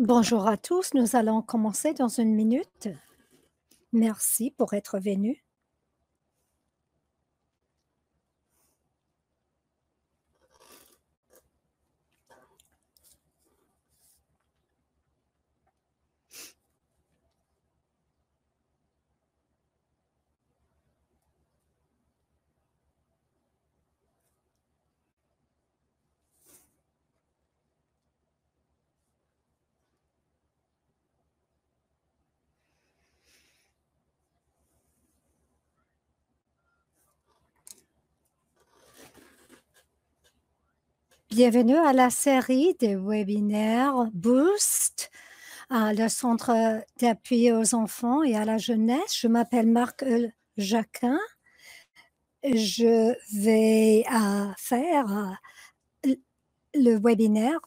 Bonjour à tous, nous allons commencer dans une minute. Merci pour être venus. Bienvenue à la série des webinaires Boost, le Centre d'appui aux enfants et à la jeunesse. Je m'appelle Marc Jacquin. Je vais faire le webinaire.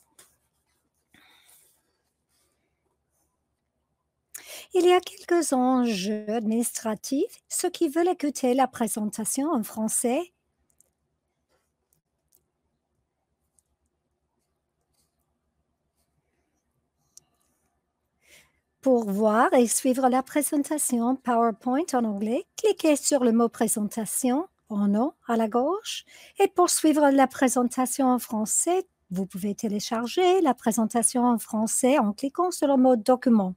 Il y a quelques enjeux administratifs. Ceux qui veulent écouter la présentation en français, pour voir et suivre la présentation PowerPoint en anglais, cliquez sur le mot présentation en haut à la gauche. Et pour suivre la présentation en français, vous pouvez télécharger la présentation en français en cliquant sur le mot document.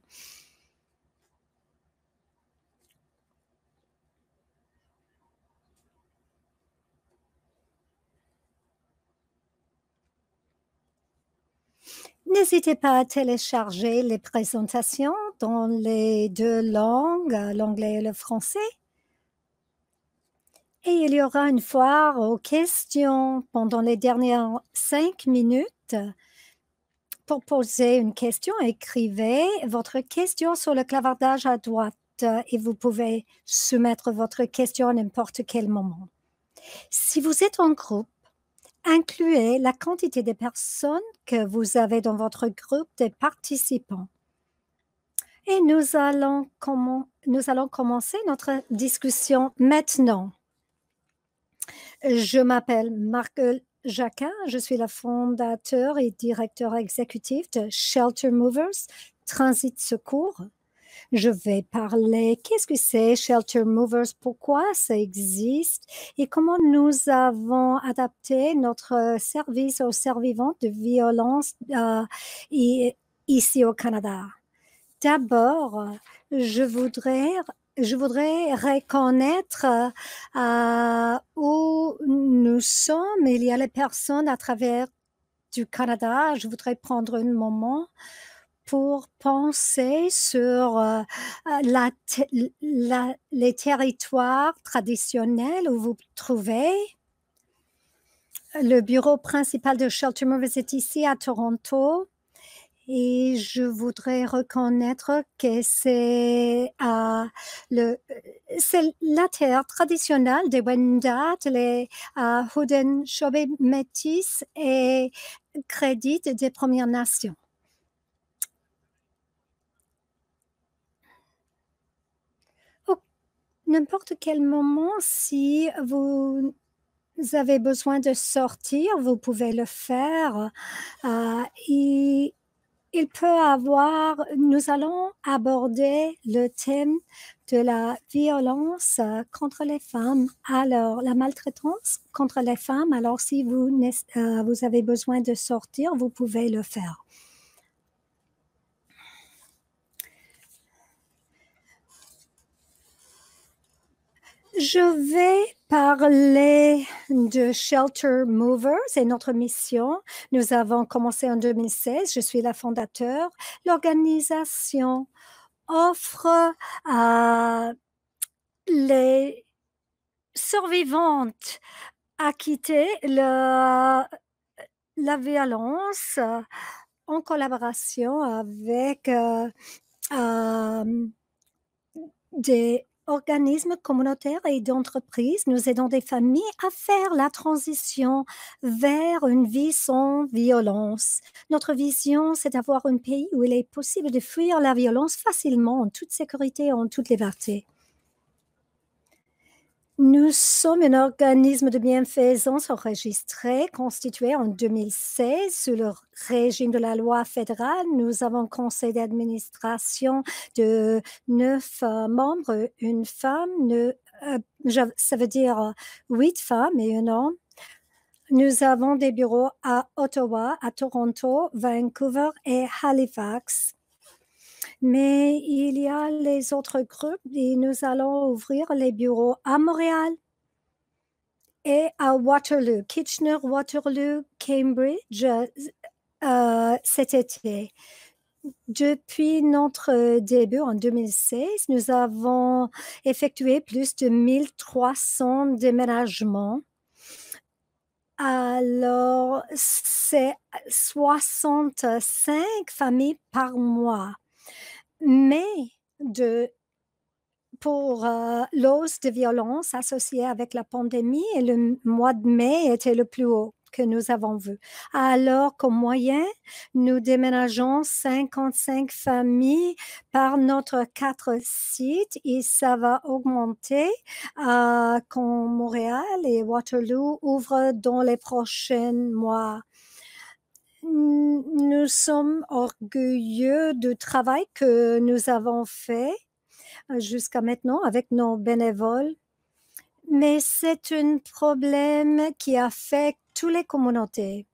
N'hésitez pas à télécharger les présentations dans les deux langues, l'anglais et le français. Et il y aura une foire aux questions pendant les dernières 5 minutes. Pour poser une question, écrivez votre question sur le clavardage à droite et vous pouvez soumettre votre question à n'importe quel moment. Si vous êtes en groupe, incluez la quantité de personnes que vous avez dans votre groupe de participants. Et nous allons commencer notre discussion maintenant. Je m'appelle Marc Jacquin, je suis la fondateur et directeur exécutif de Shelter Movers, Transit Secours. Je vais parler qu'est-ce que c'est Shelter Movers, pourquoi ça existe et comment nous avons adapté notre service aux survivants de violences ici au Canada. D'abord, je voudrais reconnaître où nous sommes. Il y a les personnes à travers du Canada. Je voudrais prendre un moment pour penser sur les territoires traditionnels où vous vous trouvez. Le bureau principal de Shelter Movers est ici à Toronto. Et je voudrais reconnaître que c'est la terre traditionnelle des Wendat, les Haudenosaunee métis et Crédit des Premières Nations. N'importe quel moment, si vous avez besoin de sortir, vous pouvez le faire. Nous allons aborder le thème de la violence contre les femmes. Alors, la maltraitance contre les femmes, alors si vous avez besoin de sortir, vous pouvez le faire. Je vais parler de Shelter Movers et notre mission. Nous avons commencé en 2016. Je suis la fondateur. L'organisation offre à les survivantes à quitter la violence en collaboration avec des organismes communautaires et d'entreprises. Nous aidons des familles à faire la transition vers une vie sans violence. Notre vision, c'est d'avoir un pays où il est possible de fuir la violence facilement, en toute sécurité et en toute liberté. Nous sommes un organisme de bienfaisance enregistré, constitué en 2016 sous le régime de la loi fédérale. Nous avons un conseil d'administration de 9 membres, une femme, ça veut dire 8 femmes et un homme. Nous avons des bureaux à Ottawa, à Toronto, Vancouver et Halifax. Mais il y a les autres groupes et nous allons ouvrir les bureaux à Montréal et à Waterloo, Kitchener, Waterloo, Cambridge cet été. Depuis notre début en 2016, nous avons effectué plus de 1300 déménagements. Alors, c'est 65 familles par mois. Mais pour l'hausse de violence associée avec la pandémie, et le mois de mai était le plus haut que nous avons vu. Alors qu'en moyenne, nous déménageons 55 familles par notre 4 sites et ça va augmenter quand Montréal et Waterloo ouvrent dans les prochains mois. Nous sommes orgueilleux du travail que nous avons fait jusqu'à maintenant avec nos bénévoles, mais c'est un problème qui affecte toutes les communautés.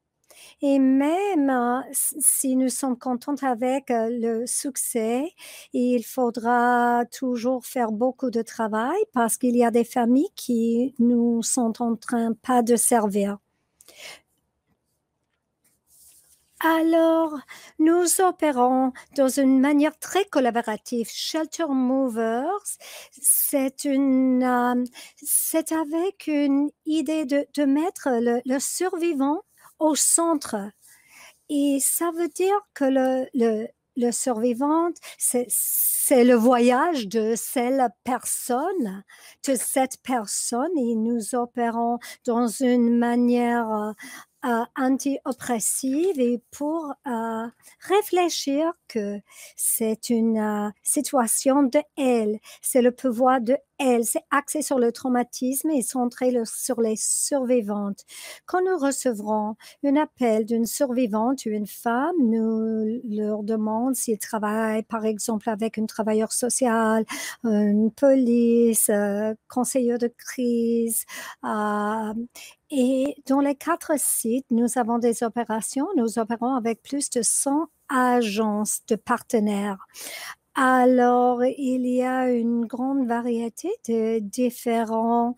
Et même si nous sommes contents avec le succès, il faudra toujours faire beaucoup de travail parce qu'il y a des familles qui nous sont en train pas de servir. Alors, nous opérons dans une manière très collaborative. Shelter Movers, c'est avec une idée de mettre le survivant au centre. Et ça veut dire que le survivant, c'est le voyage de cette personne, et nous opérons dans une manière anti-oppressive et pour réfléchir que c'est une situation de elle, c'est le pouvoir de elle, c'est axé sur le traumatisme et centré sur les survivantes. Quand nous recevrons un appel d'une survivante ou une femme, nous leur demandons s'ils travaillent par exemple avec un travailleur social, une police, conseiller de crise, et dans les 4 sites, nous avons des opérations. Nous opérons avec plus de 100 agences de partenaires. Alors, il y a une grande variété de différents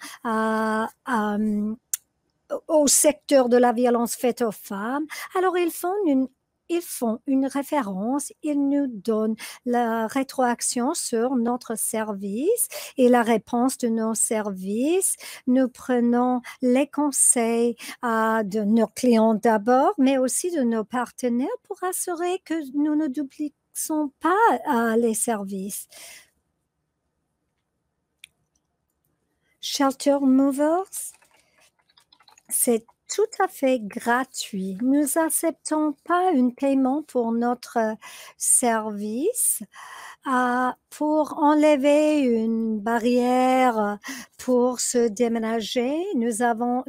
au secteur de la violence faite aux femmes. Alors, ils font une référence, ils nous donnent la rétroaction sur notre service et la réponse de nos services. Nous prenons les conseils de nos clients d'abord, mais aussi de nos partenaires pour assurer que nous ne dupliquons pas les services. Shelter Movers, c'est tout à fait gratuit. Nous n'acceptons pas un paiement pour notre service. Pour enlever une barrière pour se déménager, nous avons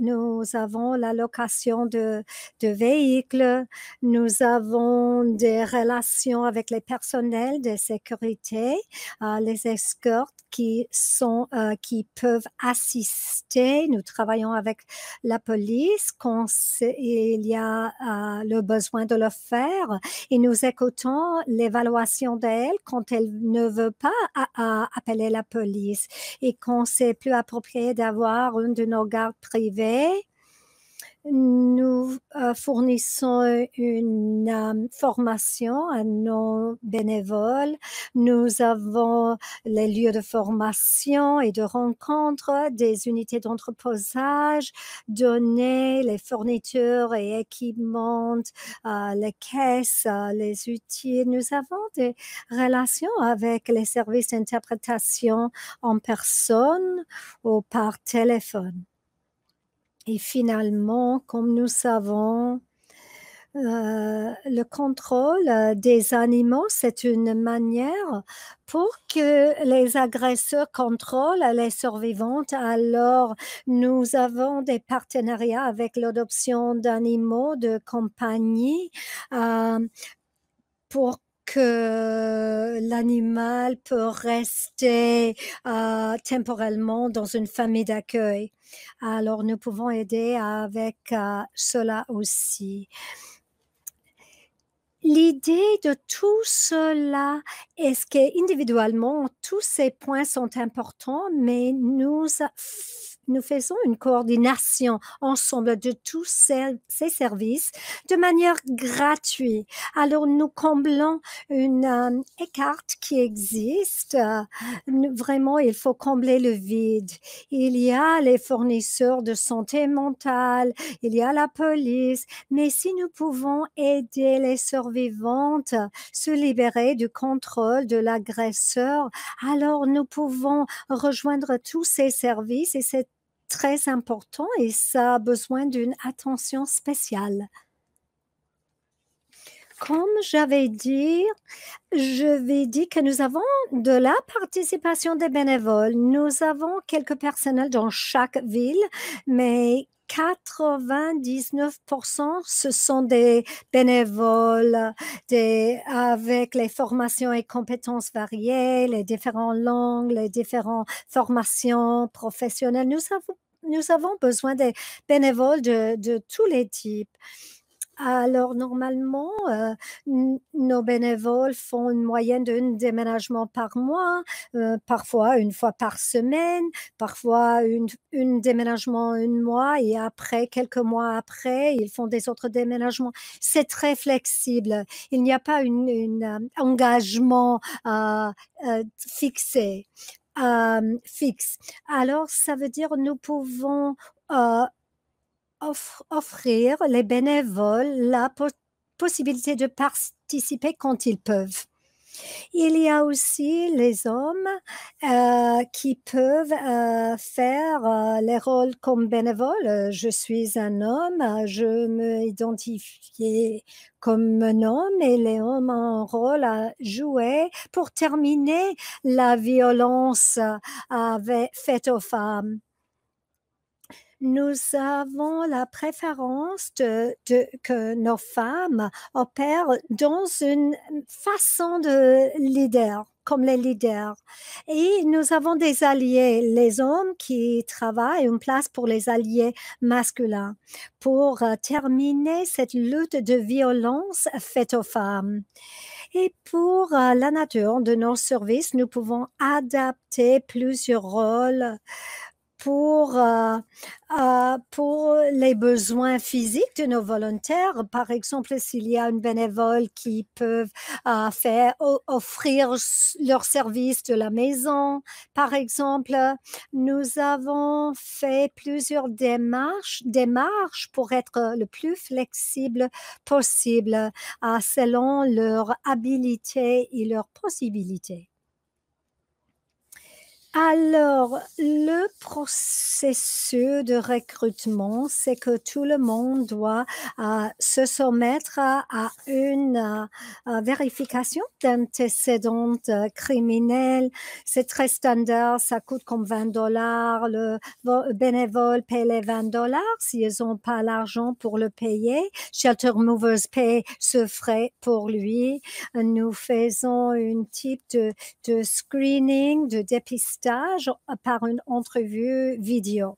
la location de véhicules, nous avons des relations avec les personnels de sécurité, les escortes qui peuvent assister. Nous travaillons avec la police quand il y a le besoin de le faire et nous écoutons l'évaluation d'elle quand elle ne veut pas appeler la police et quand c'est plus approprié d'avoir une de nos gardes privées. Nous fournissons une formation à nos bénévoles. Nous avons les lieux de formation et de rencontre, des unités d'entreposage, donner les fournitures et équipements, les caisses, les outils. Nous avons des relations avec les services d'interprétation en personne ou par téléphone. Et finalement, comme nous savons, Le contrôle des animaux, c'est une manière pour que les agresseurs contrôlent les survivantes. Alors, nous avons des partenariats avec l'adoption d'animaux de compagnie euh, pour que l'animal peut rester temporairement dans une famille d'accueil. Alors, nous pouvons aider avec cela aussi. L'idée de tout cela est qu'individuellement, tous ces points sont importants, mais nous faisons une coordination ensemble de tous ces services de manière gratuite. Alors, nous comblons une écart qui existe. Vraiment, il faut combler le vide. Il y a les fournisseurs de santé mentale, il y a la police, mais si nous pouvons aider les survivantes à se libérer du contrôle de l'agresseur, alors nous pouvons rejoindre tous ces services et c'est très important et ça a besoin d'une attention spéciale. Comme je vais dire que nous avons de la participation des bénévoles. Nous avons quelques personnels dans chaque ville, mais 99%, ce sont des bénévoles avec les formations et compétences variées, les différentes langues, les différentes formations professionnelles. Nous avons besoin des bénévoles de tous les types. Alors, normalement, nos bénévoles font une moyenne d'un déménagement par mois, parfois une fois par semaine, parfois une déménagement un mois et après, quelques mois après, ils font des autres déménagements. C'est très flexible. Il n'y a pas un engagement fixé. Fixe. Alors, ça veut dire nous pouvons euh, offrir les bénévoles la possibilité de participer quand ils peuvent. Il y a aussi les hommes qui peuvent faire les rôles comme bénévoles. Je suis un homme, je me identifie comme un homme et les hommes ont un rôle à jouer pour terminer la violence faite aux femmes. Nous avons la préférence que nos femmes opèrent dans une façon de leader, comme les leaders. Et nous avons des alliés, les hommes qui travaillent, une place pour les alliés masculins, pour terminer cette lutte de violence faite aux femmes. Et pour la nature de nos services, nous pouvons adapter plusieurs rôles pour les besoins physiques de nos volontaires. Par exemple, s'il y a un bénévole qui peut offrir leur service de la maison, par exemple, nous avons fait plusieurs démarches pour être le plus flexible possible selon leur habilité et leurs possibilités. Alors, le processus de recrutement, c'est que tout le monde doit se soumettre à une vérification d'antécédents criminels. C'est très standard, ça coûte comme $20. Le bénévole paie les $20 s'ils n'ont pas l'argent pour le payer. Shelter Movers paie ce frais pour lui. Nous faisons un type de screening, de dépistage par une entrevue vidéo.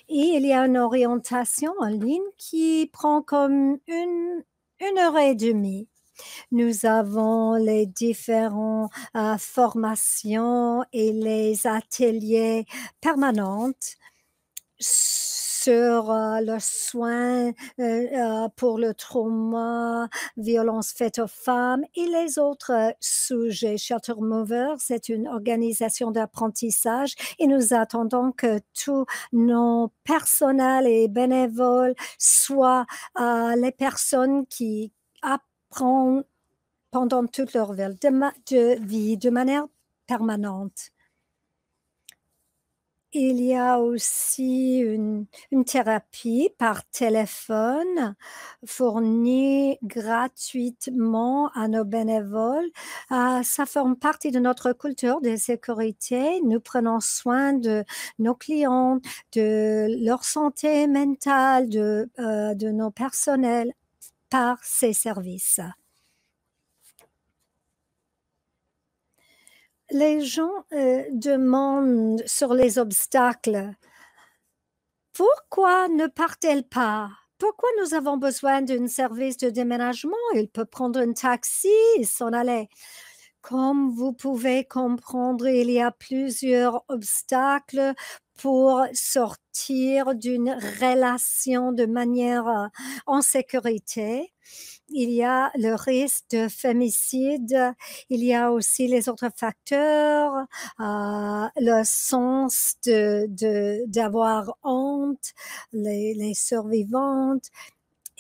Et il y a une orientation en ligne qui prend comme une heure et demie. Nous avons les différentes formations et les ateliers permanents sur le soin pour le trauma, violence faite aux femmes et les autres sujets. Shelter Movers, c'est une organisation d'apprentissage et nous attendons que tous nos personnels et bénévoles soient les personnes qui apprennent pendant toute leur vie de manière permanente. Il y a aussi une thérapie par téléphone fournie gratuitement à nos bénévoles. Ça forme partie de notre culture de sécurité. Nous prenons soin de nos clients, de leur santé mentale, de nos personnels par ces services. Les gens demandent sur les obstacles. Pourquoi ne part-elle pas? Pourquoi nous avons besoin d'un service de déménagement? Il peut prendre un taxi et s'en aller. Comme vous pouvez comprendre, il y a plusieurs obstacles pour sortir d'une relation de manière en sécurité. Il y a le risque de fémicide, il y a aussi les autres facteurs, le sens d'avoir honte, les survivantes,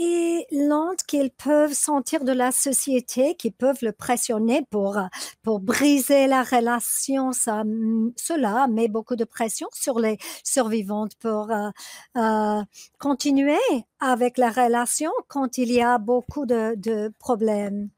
et l'honte qu'ils peuvent sentir de la société, qui peuvent le pressionner pour briser la relation. Cela met beaucoup de pression sur les survivantes pour continuer avec la relation quand il y a beaucoup de problèmes.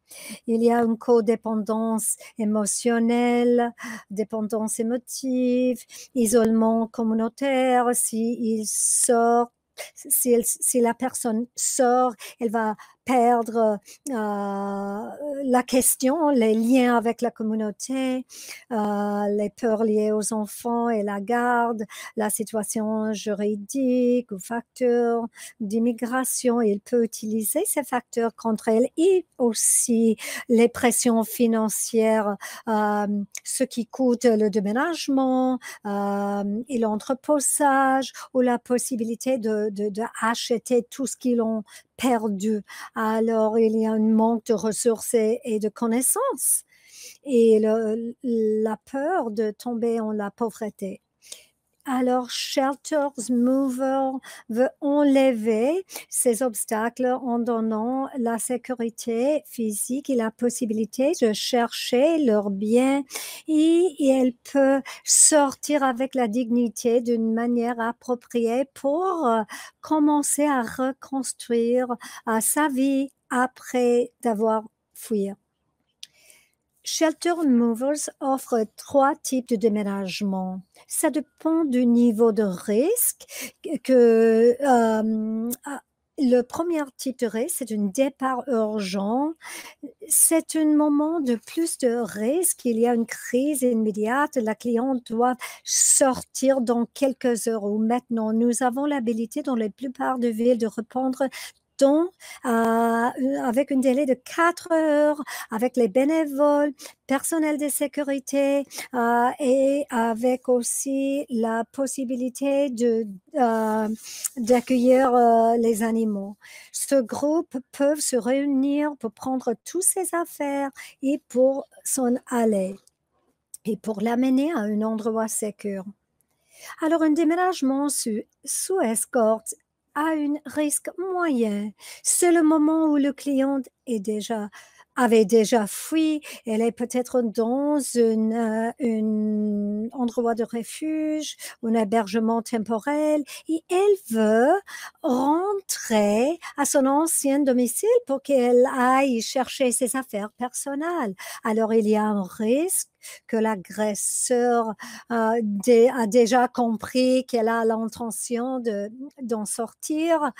Il y a une codépendance émotionnelle, dépendance émotive, isolement communautaire. S'il sort, si la personne sort, elle va perdre la question, les liens avec la communauté, les peurs liées aux enfants et la garde, la situation juridique ou facteurs d'immigration. Il peut utiliser ces facteurs contre elle et aussi les pressions financières, ce qui coûte le déménagement et l'entreposage ou la possibilité d'acheter tout ce qu'ils ont perdu. Alors, il y a un manque de ressources et de connaissances et la peur de tomber en la pauvreté. Alors, Shelters Mover veut enlever ces obstacles en donnant la sécurité physique et la possibilité de chercher leurs biens et elle peut sortir avec la dignité d'une manière appropriée pour commencer à reconstruire sa vie après d'avoir fui. Shelter Movers offre 3 types de déménagement. Ça dépend du niveau de risque. Le premier type de risque, c'est un départ urgent. C'est un moment de plus de risque. Il y a une crise immédiate. La cliente doit sortir dans quelques heures ou maintenant. Nous avons l'habilité dans la plupart des villes de répondre avec un délai de 4 heures, avec les bénévoles, personnel de sécurité et avec aussi la possibilité d'accueillir les animaux. Ce groupe peut se réunir pour prendre toutes ses affaires et pour s'en aller et pour l'amener à un endroit sécur. Alors, un déménagement sous escorte a un risque moyen. C'est le moment où le client avait déjà fui. Elle est peut-être dans un endroit de refuge, un hébergement temporel, et elle veut rentrer à son ancien domicile pour qu'elle aille chercher ses affaires personnelles. Alors, il y a un risque que l'agresseur a déjà compris qu'elle a l'intention d'en sortir.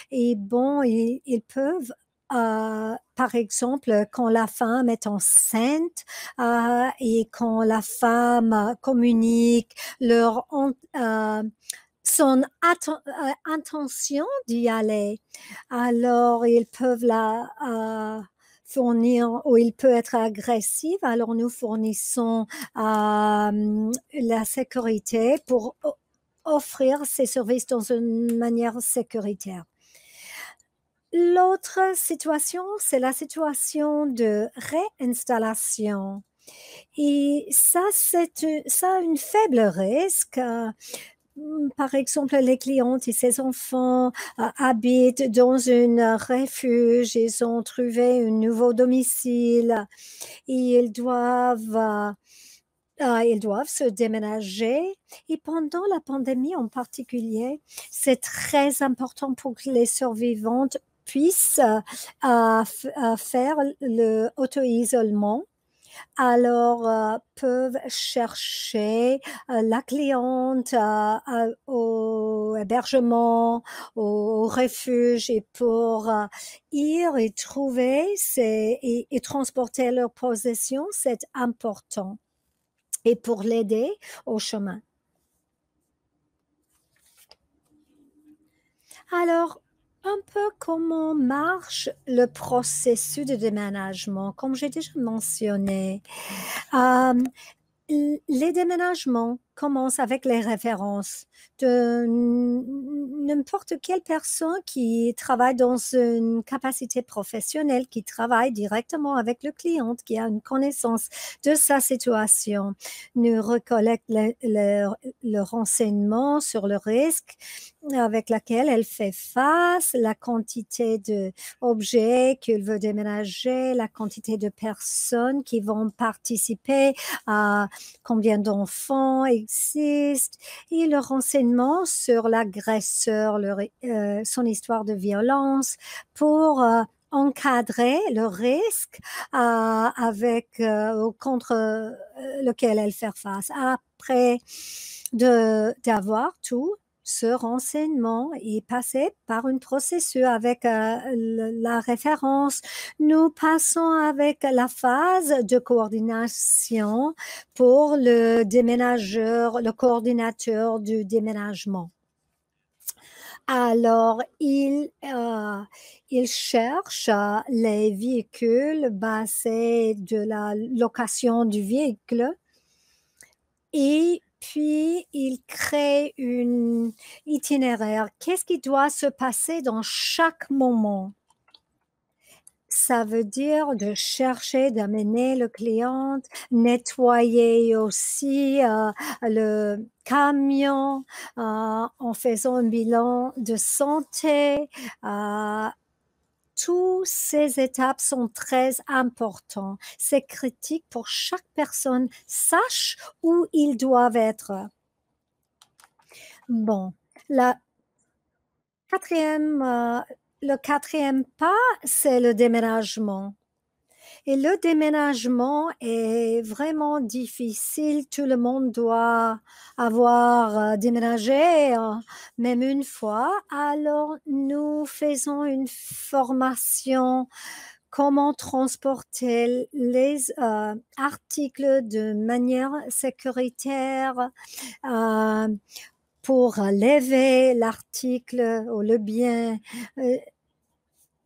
Et bon, ils peuvent par exemple, quand la femme est enceinte et quand la femme communique son intention d'y aller, alors ils peuvent la fournir, ou il peut être agressif, alors nous fournissons la sécurité pour offrir ces services dans une manière sécuritaire. L'autre situation, c'est la situation de réinstallation. Et ça a un faible risque. Par exemple, les clientes et ses enfants habitent dans un refuge, ils ont trouvé un nouveau domicile et ils doivent ils doivent se déménager. Et pendant la pandémie en particulier, c'est très important pour que les survivantes puissent faire le auto-isolement. Alors, peuvent chercher la cliente au hébergement, au refuge et pour ir et trouver et transporter leurs possessions, c'est important. Et pour l'aider au chemin. Alors, un peu comment marche le processus de déménagement, comme j'ai déjà mentionné. Euh, les déménagements commencent avec les références de n'importe quelle personne qui travaille dans une capacité professionnelle, qui travaille directement avec le client, qui a une connaissance de sa situation, nous recollecte le renseignement sur le risque avec lequel elle fait face, la quantité d'objets qu'il veut déménager, la quantité de personnes qui vont participer à combien d'enfants existent et le renseignement sur l'agresseur, son histoire de violence pour encadrer le risque contre lequel elle fait face. Après d'avoir tout ce renseignement est passé par un processus avec la référence. Nous passons avec la phase de coordination pour le déménageur, le coordinateur du déménagement. Alors, il cherche les véhicules basés de la location du véhicule et puis il crée un itinéraire. Qu'est-ce qui doit se passer dans chaque moment? Ça veut dire de chercher, d'amener le client, nettoyer aussi le camion en faisant un bilan de santé. Toutes ces étapes sont très importantes. C'est critique pour chaque personne sache où ils doivent être. Bon, la le quatrième pas, c'est le déménagement. Et le déménagement est vraiment difficile. Tout le monde doit avoir déménagé même une fois. Alors, nous faisons une formation comment transporter les articles de manière sécuritaire pour lever l'article ou le bien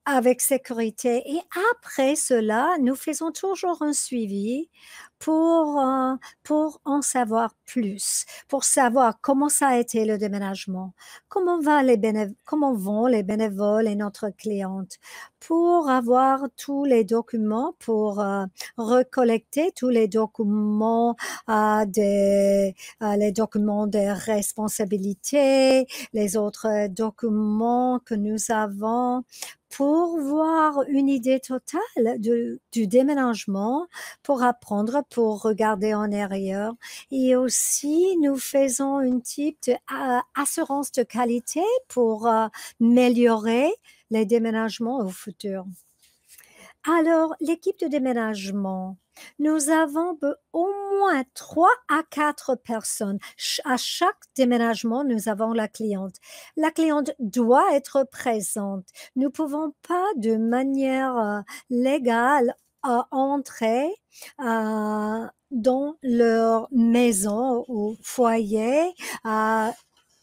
avec sécurité. Et après cela, nous faisons toujours un suivi pour en savoir plus, pour savoir comment ça a été le déménagement, comment vont les bénévoles et notre cliente, pour avoir tous les documents, pour recollecter tous les documents, les documents de responsabilité, les autres documents que nous avons pour voir une idée totale du déménagement, pour apprendre, pour regarder en arrière. Et aussi, nous faisons un type d'assurance de qualité pour améliorer les déménagements au futur. Alors, l'équipe de déménagement, nous avons au moins 3 à 4 personnes. À chaque déménagement, nous avons la cliente. La cliente doit être présente. Nous ne pouvons pas de manière légale entrer dans leur maison ou foyer.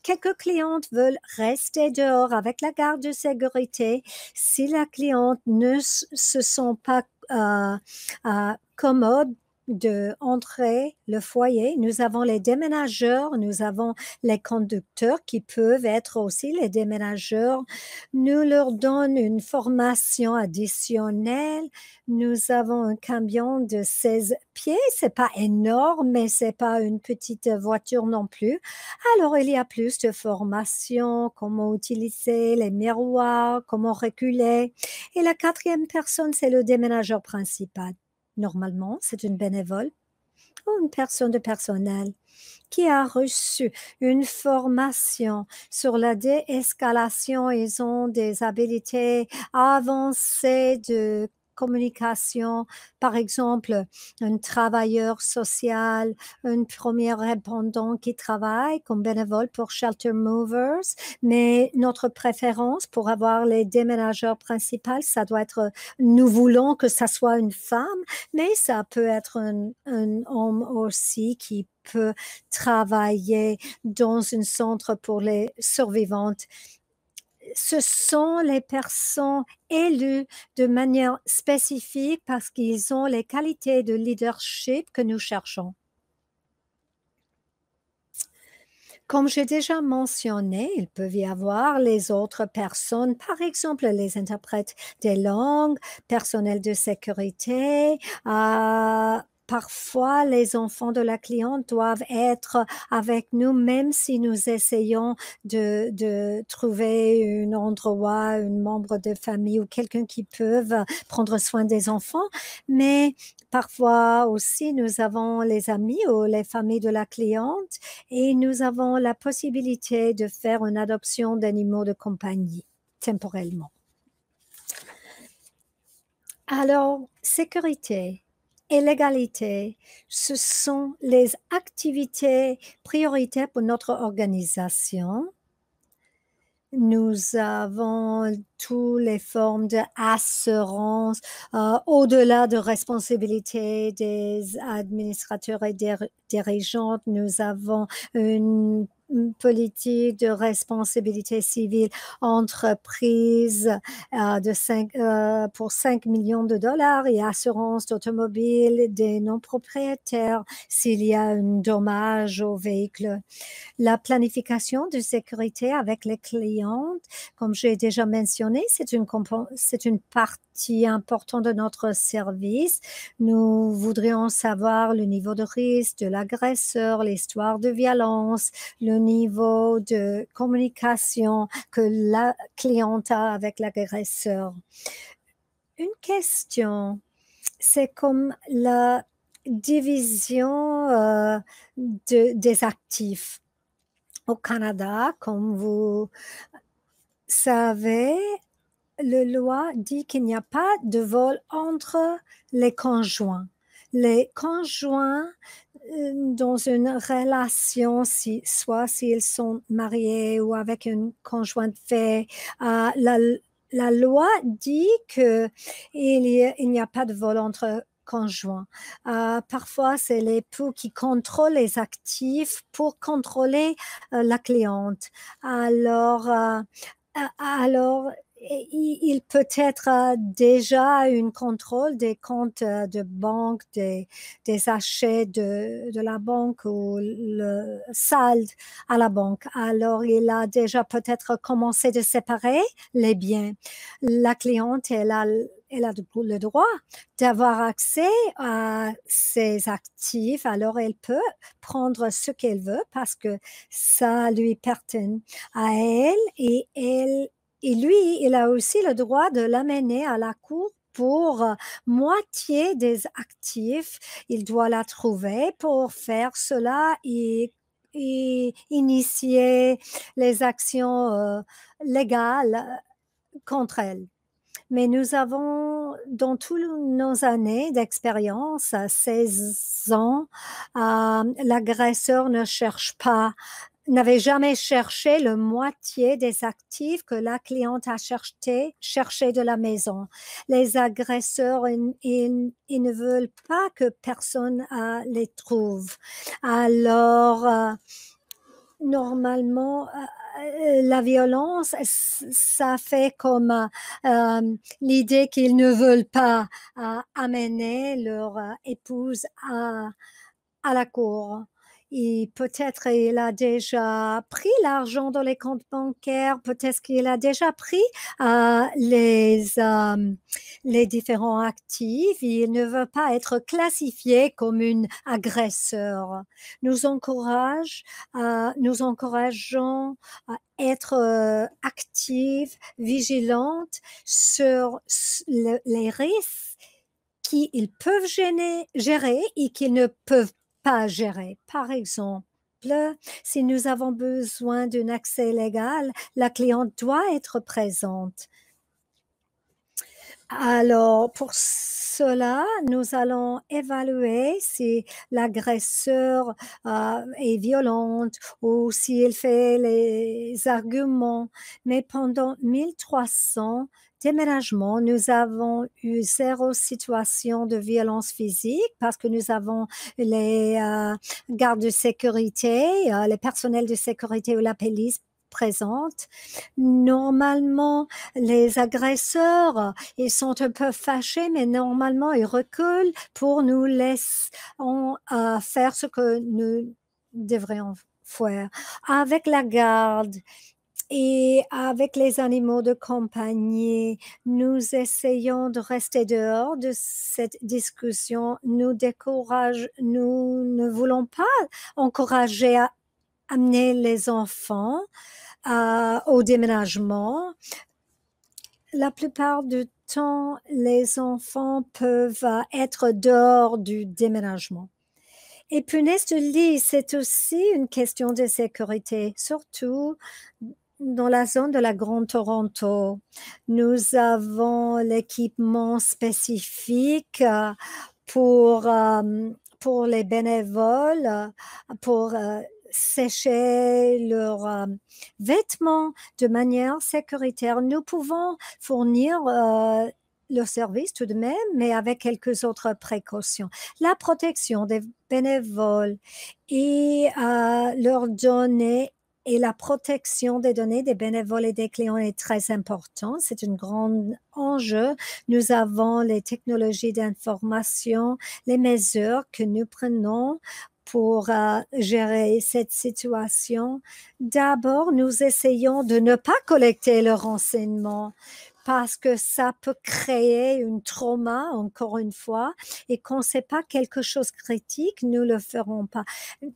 Quelques clientes veulent rester dehors avec la garde de sécurité. Si la cliente ne se sent pas commode d'entrer le foyer, nous avons les déménageurs, nous avons les conducteurs qui peuvent être aussi les déménageurs. Nous leur donnons une formation additionnelle. Nous avons un camion de 16 pieds. C'est pas énorme, mais c'est pas une petite voiture non plus. Alors, il y a plus de formation, comment utiliser les miroirs, comment reculer. Et la quatrième personne, c'est le déménageur principal. Normalement, c'est une bénévole. avons une personne de personnel qui a reçu une formation sur la déescalation. Ils ont des habiletés avancées de communication, par exemple, un travailleur social, un premier répondant qui travaille comme bénévole pour Shelter Movers, mais notre préférence pour avoir les déménageurs principaux, ça doit être, nous voulons que ça soit une femme, mais ça peut être un homme aussi qui peut travailler dans un centre pour les survivantes. Ce sont les personnes élues de manière spécifique parce qu'ils ont les qualités de leadership que nous cherchons. Comme j'ai déjà mentionné, il peut y avoir les autres personnes, par exemple les interprètes des langues, personnel de sécurité, parfois, les enfants de la cliente doivent être avec nous, même si nous essayons de trouver un endroit, un membre de famille ou quelqu'un qui peut prendre soin des enfants. Mais parfois aussi, nous avons les amis ou les familles de la cliente et nous avons la possibilité de faire une adoption d'animaux de compagnie temporairement. Alors, sécurité et l'égalité, ce sont les activités prioritaires pour notre organisation. Nous avons toutes les formes d'assurance au-delà de responsabilité des administrateurs et des dirigeants. Nous avons une politique de responsabilité civile entreprise pour 5 millions de dollars et assurance d'automobile des non-propriétaires s'il y a un dommage au véhicule. La planification de sécurité avec les clientes, comme j'ai déjà mentionné, c'est une partie importante de notre service. Nous voudrions savoir le niveau de risque de l'agresseur, l'histoire de violence, le niveau de communication que la cliente a avec l'agresseur. Une question, c'est comme la division des actifs. Au Canada, comme vous savez, la loi dit qu'il n'y a pas de vol entre les conjoints. Les conjoints dans une relation, soit s'ils sont mariés ou avec une conjointe fait, la loi dit qu'il n'y a pas de vol entre conjoints. Parfois, c'est l'époux qui contrôle les actifs pour contrôler la cliente. Alors, il peut être déjà un contrôle des comptes de banque, des achats de la banque ou le salde à la banque. Alors, il a déjà peut-être commencé de séparer les biens. La cliente, elle a le droit d'avoir accès à ses actifs. Alors, elle peut prendre ce qu'elle veut parce que ça lui appartient à elle et lui, il a aussi le droit de l'amener à la cour pour moitié des actifs. Il doit la trouver pour faire cela et initier les actions légales contre elle. Mais nous avons, dans toutes nos années d'expérience, à 16 ans, l'agresseur n'avait jamais cherché la moitié des actifs que la cliente a cherché de la maison. Les agresseurs, ils ne veulent pas que personne les trouve. Alors, normalement, la violence, ça fait comme l'idée qu'ils ne veulent pas amener leur épouse à la cour. Et peut-être il a déjà pris l'argent dans les comptes bancaires, peut-être qu'il a déjà pris les différents actifs. Il ne veut pas être classifié comme un agresseur. Nous encourageons à être actifs, vigilantes sur les risques qu'ils peuvent gérer et qu'ils ne peuvent pas à gérer. Par exemple, si nous avons besoin d'un accès légal, la cliente doit être présente. Alors, pour cela, nous allons évaluer si l'agresseur est violent ou s'il fait les arguments. Mais pendant 1300 déménagements, nous avons eu 0 situation de violence physique parce que nous avons les gardes de sécurité, les personnels de sécurité ou la police présente. Normalement, les agresseurs, ils sont un peu fâchés, mais normalement, ils reculent pour nous laisser faire ce que nous devrions faire. Avec la garde et avec les animaux de compagnie, nous essayons de rester dehors de cette discussion. Nous ne voulons pas encourager à amener les enfants au déménagement. La plupart du temps, les enfants peuvent être dehors du déménagement. Et punaise de lit, c'est aussi une question de sécurité, surtout dans la zone de la Grande Toronto. Nous avons l'équipement spécifique pour les bénévoles, pour sécher leurs vêtements de manière sécuritaire. Nous pouvons fournir le service tout de même, mais avec quelques autres précautions. La protection des bénévoles et leurs données et la protection des données des bénévoles et des clients est très important. C'est un grand enjeu. Nous avons les technologies d'information, les mesures que nous prenons pour gérer cette situation. D'abord, nous essayons de ne pas collecter le renseignement parce que ça peut créer un trauma, encore une fois, et qu'on ne sait pas quelque chose de critique, nous le ferons pas.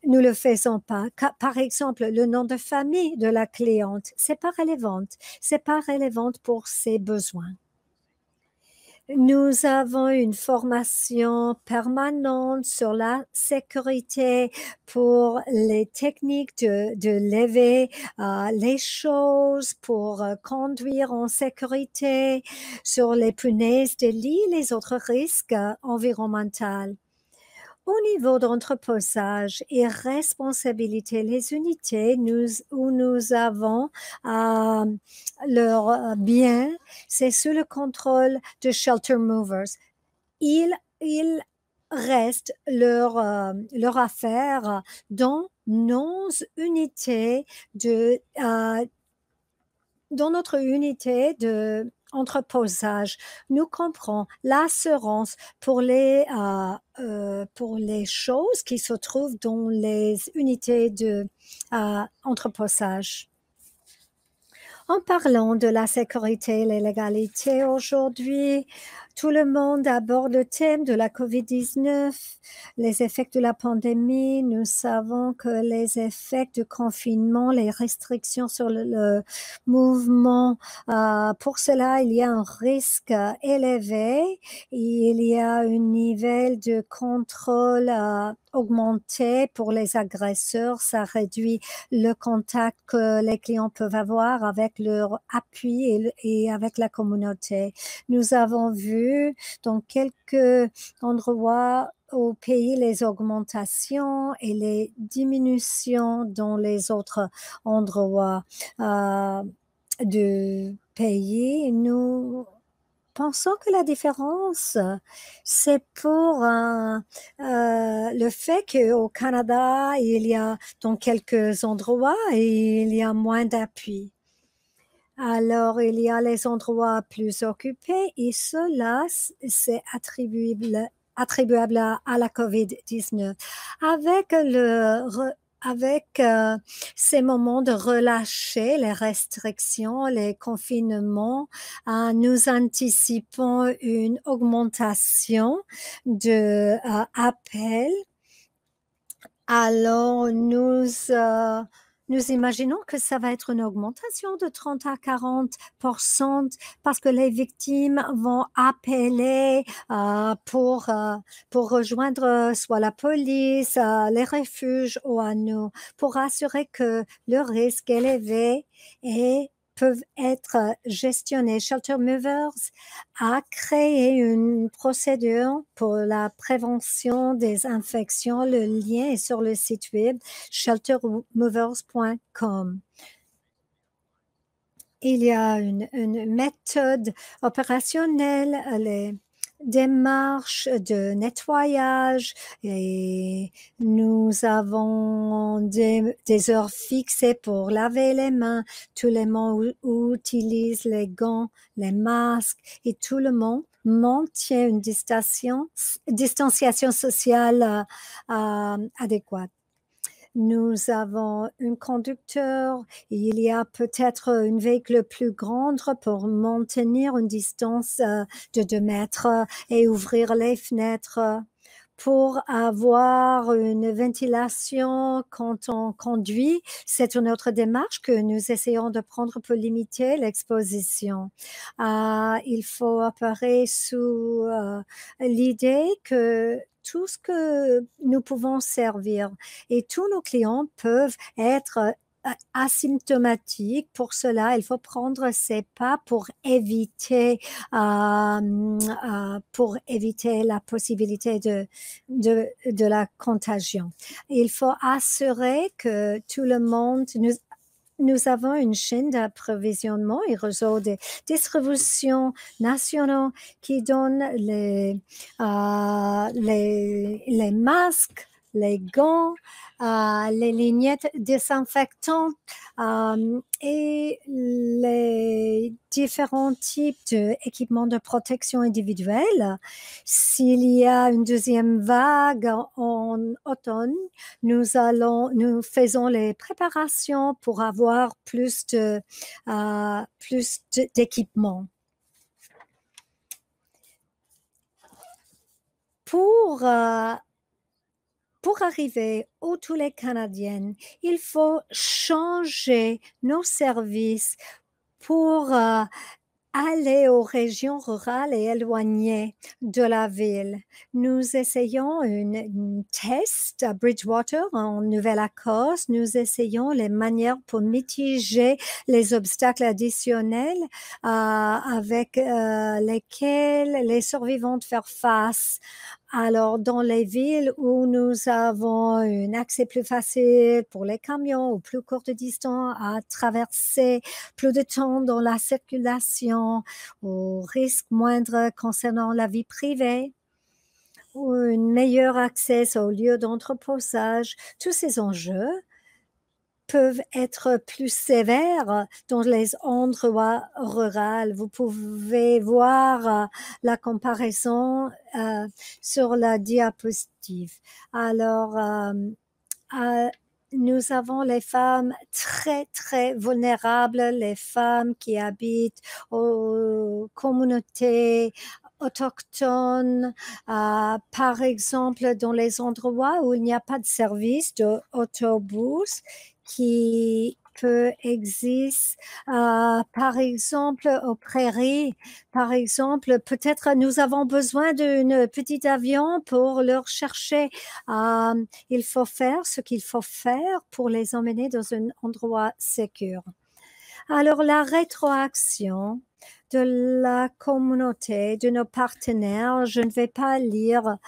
Nous le faisons pas. Par exemple, le nom de famille de la cliente, c'est pas relevant. C'est pas relevant pour ses besoins. Nous avons une formation permanente sur la sécurité pour les techniques de lever les choses, pour conduire en sécurité, sur les punaises de lit, les autres risques environnementaux. Au niveau d'entreposage et responsabilité, les unités où nous avons leurs biens, c'est sous le contrôle de Shelter Movers. Ils restent leur affaire dans nos unités dans notre unité de entreposage. Nous comprenons l'assurance pour les choses qui se trouvent dans les unités de entreposage. En parlant de la sécurité et la légalité aujourd'hui, tout le monde aborde le thème de la COVID-19, les effets de la pandémie. Nous savons que les effets du confinement, les restrictions sur le mouvement, pour cela, il y a un risque élevé. Il y a un niveau de contrôle augmenté pour les agresseurs. Ça réduit le contact que les clients peuvent avoir avec leur appui et avec la communauté. Nous avons vu dans quelques endroits au pays les augmentations et les diminutions dans les autres endroits du pays. Nous pensons que la différence, c'est pour le fait qu'au Canada, il y a dans quelques endroits, il y a moins d'appui. Alors, il y a les endroits plus occupés et cela, c'est attribuable à la COVID-19. Avec ces moments de relâcher les restrictions, les confinements, nous anticipons une augmentation d'appels. Alors, nous nous imaginons que ça va être une augmentation de 30 à 40% parce que les victimes vont appeler pour rejoindre soit la police, les refuges ou à nous, pour assurer que le risque est élevé et peuvent être gestionnés. Shelter Movers a créé une procédure pour la prévention des infections. Le lien est sur le site web sheltermovers.com. Il y a une méthode opérationnelle, les démarches de nettoyage et nous avons des heures fixées pour laver les mains. Tout le monde utilise les gants, les masques et tout le monde maintient une distanciation sociale adéquate. Nous avons un conducteur. Il y a peut-être une véhicule plus grande pour maintenir une distance de 2 mètres et ouvrir les fenêtres pour avoir une ventilation quand on conduit. C'est une autre démarche que nous essayons de prendre pour limiter l'exposition. Il faut opérer sous l'idée que tout ce que nous pouvons servir et tous nos clients peuvent être asymptomatiques. Pour cela, il faut prendre ces pas pour éviter la possibilité de la contagion. Il faut assurer que tout le monde, nous avons une chaîne d'approvisionnement et réseau de distribution nationaux qui donne les masques, les gants, les lignettes désinfectantes et les différents types d'équipements de protection individuelle. S'il y a une deuxième vague en automne, nous faisons les préparations pour avoir plus d'équipements. Pour arriver aux tous les Canadiens, il faut changer nos services pour aller aux régions rurales et éloignées de la ville. Nous essayons un test à Bridgewater, en Nouvelle-Écosse. Nous essayons les manières pour mitiger les obstacles additionnels avec lesquels les survivants faire face. Alors, dans les villes où nous avons un accès plus facile pour les camions ou plus courte distance à traverser, plus de temps dans la circulation, au risque moindre concernant la vie privée, ou un meilleur accès aux lieux d'entreposage, tous ces enjeux peuvent être plus sévères dans les endroits ruraux. Vous pouvez voir la comparaison sur la diapositive. Alors, nous avons les femmes très, très vulnérables, les femmes qui habitent aux communautés autochtones, par exemple, dans les endroits où il n'y a pas de service d'autobus qui peut exister, par exemple, aux prairies. Par exemple, peut-être nous avons besoin d'un petit avion pour leur chercher. Il faut faire ce qu'il faut faire pour les emmener dans un endroit sécur. Alors, la rétroaction de la communauté, de nos partenaires, je ne vais pas le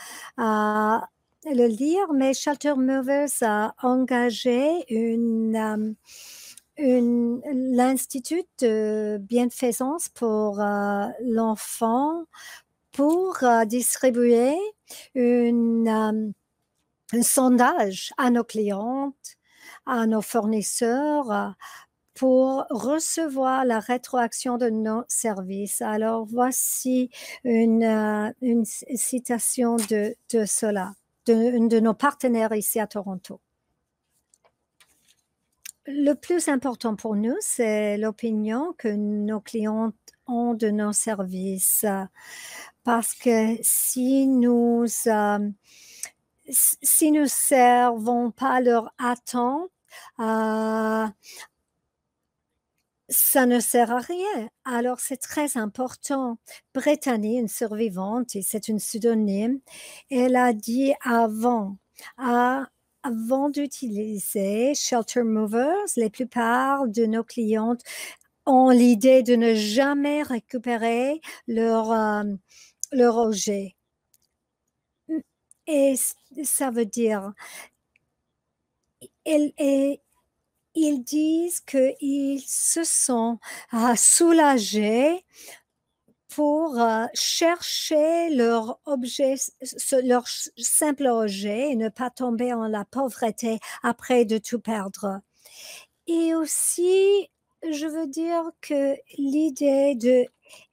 lire, mais Shelter Movers a engagé l'Institut de bienfaisance pour l'enfant pour distribuer un sondage à nos clientes, à nos fournisseurs, pour recevoir la rétroaction de nos services. Alors, voici une citation de cela, de nos partenaires ici à Toronto. Le plus important pour nous, c'est l'opinion que nos clients ont de nos services. Parce que si nous servons pas leurs attentes, euh, ça ne sert à rien. Alors, c'est très important. Brittany, une survivante, et c'est une pseudonyme, elle a dit avant d'utiliser Shelter Movers, la plupart de nos clientes ont l'idée de ne jamais récupérer leur objet. Et ça veut dire, ils disent qu'ils se sont soulagés pour chercher leur objet, leur simple objet et ne pas tomber en la pauvreté après de tout perdre. Et aussi, je veux dire que l'idée de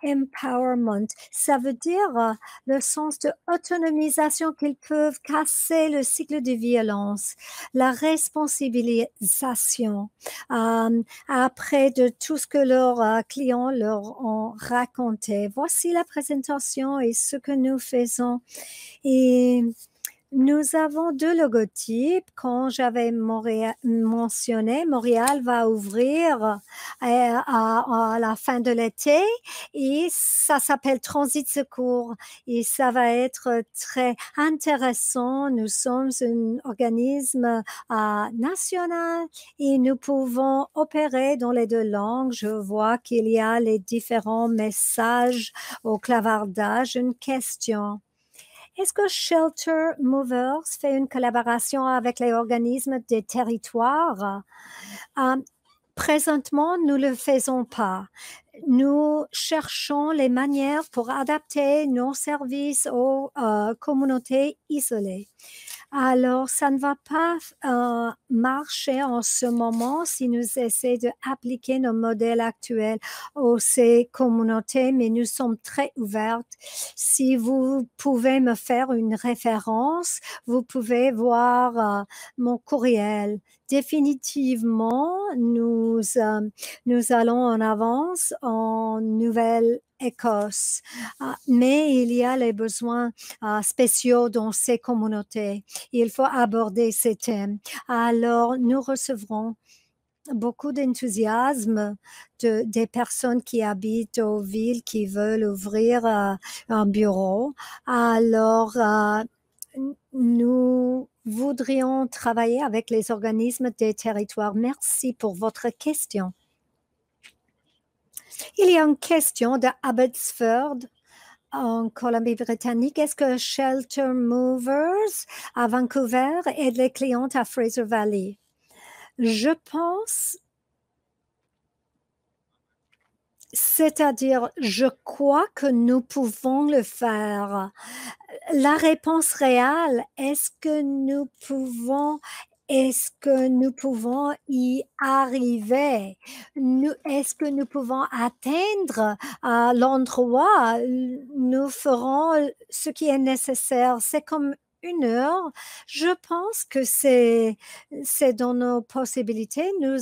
empowerment, ça veut dire le sens de autonomisation qu'ils peuvent casser le cycle de violence, la responsabilisation après de tout ce que leurs clients leur ont raconté. Voici la présentation et ce que nous faisons. Et nous avons deux logotypes. Quand j'avais mentionné, Montréal va ouvrir à la fin de l'été et ça s'appelle Transit Secours et ça va être très intéressant. Nous sommes un organisme national et nous pouvons opérer dans les deux langues. Je vois qu'il y a les différents messages au clavardage. Une question. Est-ce que Shelter Movers fait une collaboration avec les organismes des territoires? Présentement, nous ne le faisons pas. Nous cherchons les manières pour adapter nos services aux communautés isolées. Alors, ça ne va pas marcher en ce moment si nous essayons d'appliquer nos modèles actuels aux ces communautés, mais nous sommes très ouvertes. Si vous pouvez me faire une référence, vous pouvez voir mon courriel. Définitivement, nous allons en avance en Nouvelle-Écosse, mais il y a les besoins spéciaux dans ces communautés. Il faut aborder ces thèmes. Alors, nous recevrons beaucoup d'enthousiasme des personnes qui habitent aux villes qui veulent ouvrir un bureau. Alors, nous voudrions travailler avec les organismes des territoires. Merci pour votre question. Il y a une question de Abbotsford en Colombie-Britannique. Est-ce que Shelter Movers à Vancouver aide les clientes à Fraser Valley? Je pense, c'est-à-dire, je crois que nous pouvons le faire. La réponse réelle, est-ce que nous pouvons y arriver? Est-ce que nous pouvons atteindre l'endroit? Nous ferons ce qui est nécessaire. C'est comme 1 heure. Je pense que c'est dans nos possibilités. Nous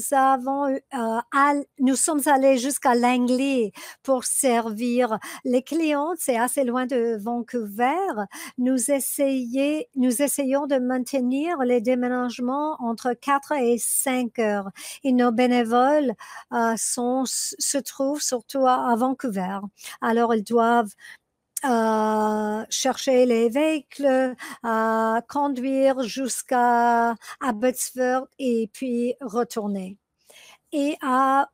sommes allés jusqu'à Langley pour servir les clients. C'est assez loin de Vancouver. Nous essayons de maintenir les déménagements entre 4 et 5 heures. Et nos bénévoles se trouvent surtout à Vancouver. Alors, ils doivent chercher les véhicules, conduire jusqu'à Abbotsford et puis retourner. Et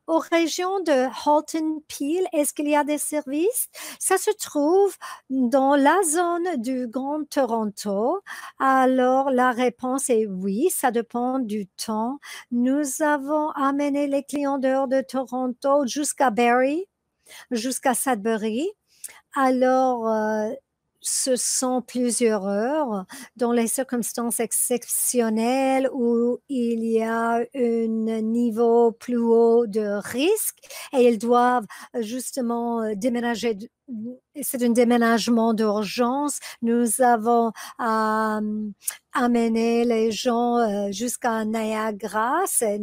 aux régions de Halton Peel, est-ce qu'il y a des services? Ça se trouve dans la zone du Grand Toronto. Alors, la réponse est oui, ça dépend du temps. Nous avons amené les clients dehors de Toronto jusqu'à Barrie, jusqu'à Sudbury. Alors, ce sont plusieurs heures dans les circonstances exceptionnelles où il y a un niveau plus haut de risque et ils doivent justement déménager c'est un déménagement d'urgence. Nous avons amené les gens jusqu'à Niagara. C'est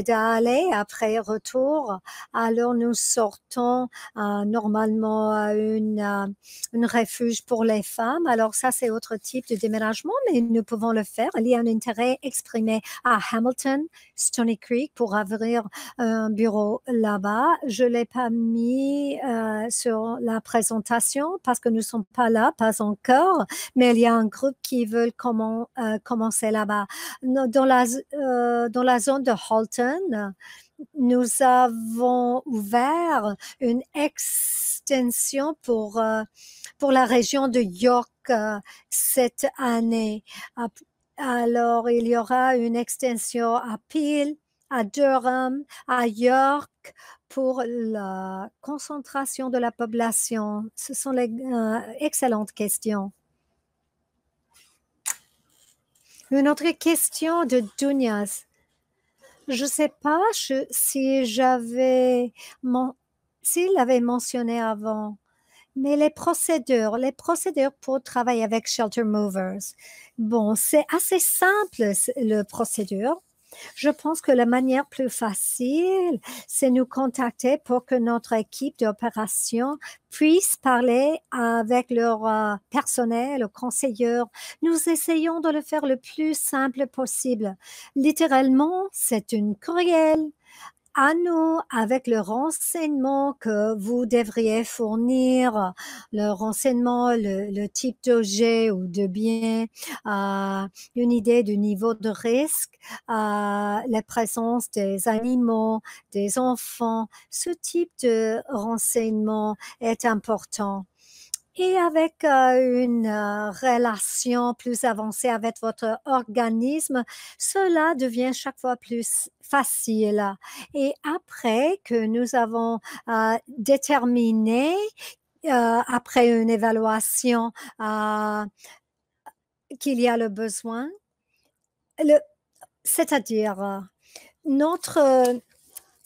d'aller après retour. Alors nous sortons normalement à une refuge pour les femmes. Alors ça, c'est autre type de déménagement, mais nous pouvons le faire. Il y a un intérêt exprimé à Hamilton, Stony Creek, pour ouvrir un bureau là-bas. Je ne l'ai pas mis sur la présentation parce que nous ne sommes pas là, pas encore, mais il y a un groupe qui veut commencer là-bas. Dans la zone de Halton, nous avons ouvert une extension pour la région de York cette année. Alors, il y aura une extension à Peel, à Durham, à York, pour la concentration de la population. Ce sont les excellentes questions. Une autre question de Dunias. Je ne sais pas s'il avait mentionné avant, mais les procédures pour travailler avec Shelter Movers. Bon, c'est assez simple, le procédure. Je pense que la manière plus facile, c'est nous contacter pour que notre équipe d'opération puisse parler avec leur personnel, le conseillers. Nous essayons de le faire le plus simple possible. Littéralement, c'est une courriel à nous avec le renseignement que vous devriez fournir, le renseignement, le type d'objet ou de bien, une idée du niveau de risque, la présence des animaux, des enfants. Ce type de renseignement est important. Et avec une relation plus avancée avec votre organisme, cela devient chaque fois plus facile. Et après que nous avons déterminé, après une évaluation, qu'il y a le besoin, c'est-à-dire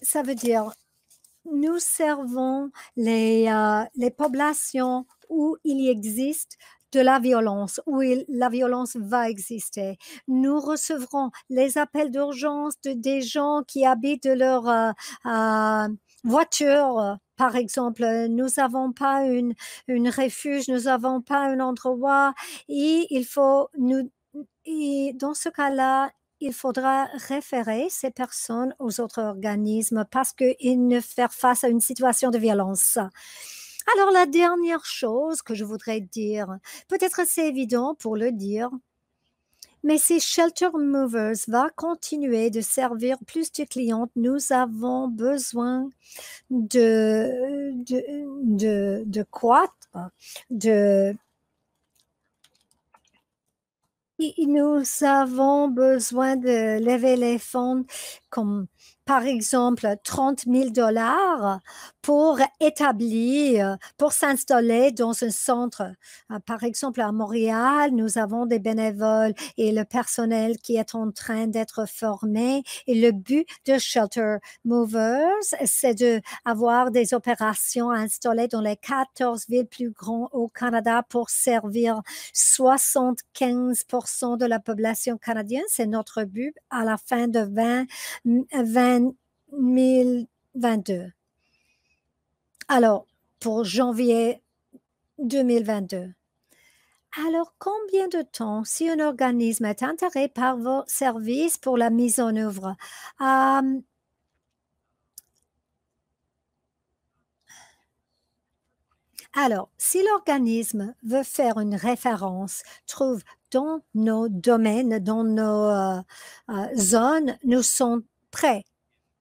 ça veut dire nous servons les populations où il existe de la violence, où la violence va exister. Nous recevrons les appels d'urgence des gens qui habitent de leur voiture. Par exemple, nous n'avons pas une refuge, nous n'avons pas un endroit et et dans ce cas-là, il faudra référer ces personnes aux autres organismes parce qu'ils ne font face à une situation de violence. Alors, la dernière chose que je voudrais dire, peut-être c'est évident pour le dire, mais si Shelter Movers va continuer de servir plus de clients, nous avons besoin de croître, nous avons besoin de lever les fonds comme par exemple 30 000 $ pour s'installer dans un centre. Par exemple, à Montréal, nous avons des bénévoles et le personnel qui est en train d'être formé. Et le but de Shelter Movers, c'est d'avoir des opérations installées dans les 14 villes plus grandes au Canada pour servir 75% de la population canadienne. C'est notre but à la fin de 2022. Alors, pour janvier 2022. Alors, combien de temps, si un organisme est intéressé par vos services pour la mise en œuvre? Alors, si l'organisme veut faire une référence, trouve dans nos domaines, dans nos zones, nous sommes prêts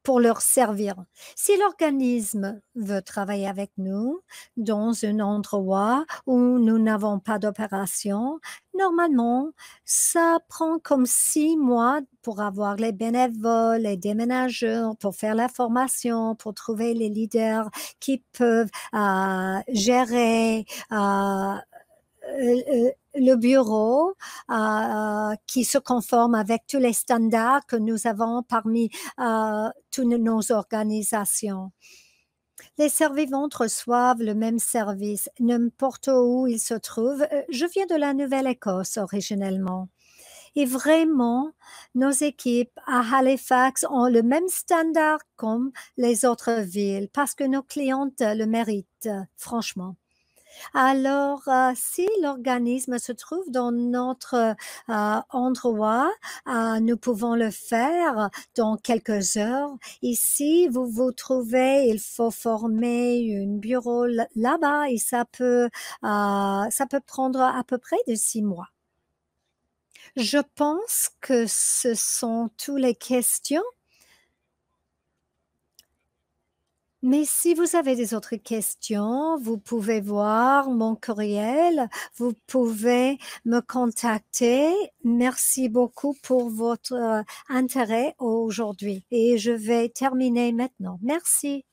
pour leur servir. Si l'organisme veut travailler avec nous dans un endroit où nous n'avons pas d'opération, normalement, ça prend comme 6 mois pour avoir les bénévoles, les déménageurs, pour faire la formation, pour trouver les leaders qui peuvent gérer le bureau qui se conforme avec tous les standards que nous avons parmi toutes nos organisations. Les survivants reçoivent le même service, n'importe où ils se trouvent. Je viens de la Nouvelle-Écosse originellement. Et vraiment, nos équipes à Halifax ont le même standard comme les autres villes parce que nos clientes le méritent, franchement. Alors, si l'organisme se trouve dans notre endroit, nous pouvons le faire dans quelques heures. Et si vous vous trouvez, il faut former un bureau là-bas et ça peut prendre à peu près de 6 mois. Je pense que ce sont toutes les questions. Mais si vous avez des autres questions, vous pouvez voir mon courriel, vous pouvez me contacter. Merci beaucoup pour votre intérêt aujourd'hui et je vais terminer maintenant. Merci.